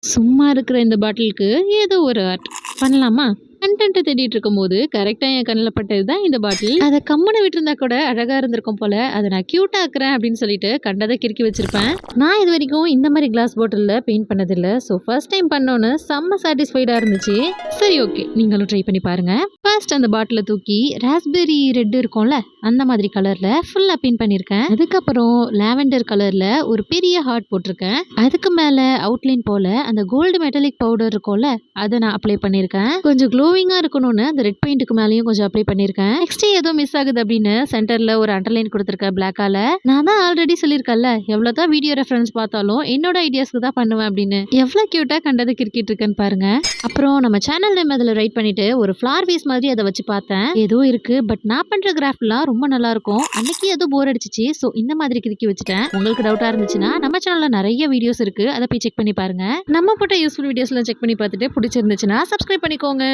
சும்மா இருக்கிற இந்த பாட்டிலுக்கு ஏதோ ஒரு ஆர்ட் பண்ணலாமா? கன்டென்ட் தேடிட்டு இருக்கும்போது கரெக்டா என் கண்ணில் பட்டது தான் இந்த பாட்டில். அதை கம்முன்னு விட்டுருந்தா கூட அழகா இருந்திருக்கும் போல. அதை நான் கியூட்டா ஆக்குறேன் அப்படின்னு சொல்லிட்டு கண்டதை கிறுக்கி வச்சிருப்பேன். நான் இது வரைக்கும் இந்த மாதிரி கிளாஸ் பாட்டிலில் பெயிண்ட் பண்ணதில்லை. ஸோ ஃபர்ஸ்ட் டைம் பண்ணோன்னு செம்ம சாட்டிஸ்ஃபைடாக இருந்துச்சு. சரி, ஓகே, நீங்களும் ட்ரை பண்ணி பாருங்க. ஃபர்ஸ்ட் அந்த பாட்டிலை தூக்கி ராஸ்பெரி ரெட் இருக்கும்ல, அந்த மாதிரி கலர்ல ஃபுல்லா பெயிண்ட் பண்ணிருக்கேன். அதுக்கப்புறம் லாவெண்டர் கலர்ல ஒரு பெரிய ஹார்ட் போட்டிருக்கேன். அதுக்கு மேல அவுட்லைன் போல அந்த கோல்டு மெட்டாலிக் பவுடர் இருக்கும்ல, அதை நான் அப்ளை பண்ணிருக்கேன். கொஞ்சம் க்ளோவிங்கா இருக்கணும்னு அந்த ரெட் பெயிண்ட்டுக்கு மேலேயும் கொஞ்சம் அப்ளை பண்ணிருக்கேன். நெக்ஸ்ட் ஏதோ மிஸ் ஆகுது அப்படின்னு சென்டர்ல ஒரு அண்டர்லைன் கொடுத்துருக்கேன் பிளாக்கால. நான் தான் ஆல்ரெடி சொல்லியிருக்கேன்ல, எவ்வளவுதான் வீடியோ ரெஃபரன்ஸ் பார்த்தாலும் என்னோட ஐடியாஸ்க்கு தான் பண்ணுவேன் அப்படின்னு. எவ்வளவு கியூட்டா கண்டது கிரிக்கிட்டு இருக்கேன்னு பாருங்க. அப்புறம் நம்ம சேனல் நேம் அதில் ரைட் பண்ணிட்டு ஒரு ஃபிளார் வேஸ் மாதிரி அதை வச்சு பார்த்தேன். ஏதோ இருக்கு, பட் நான் பண்ற கிராஃப்ட்லாம் ரொம்ப நல்லா இருக்கும். அன்னைக்கு ஏதோ போர் அடிச்சிச்சு, ஸோ இந்த மாதிரி கிறுக்கி வச்சுட்டேன். உங்களுக்கு டவுட்டா இருந்துச்சுன்னா நம்ம சேனல்ல நிறைய வீடியோஸ் இருக்கு, அதை போய் செக் பண்ணி பாருங்க. நம்ம போட்ட யூஸ்ஃபுல் வீடியோஸ்லாம் செக் பண்ணி பார்த்துட்டு பிடிச்சிருந்துச்சுன்னா சப்ஸ்கிரைப் பண்ணிக்கோங்க.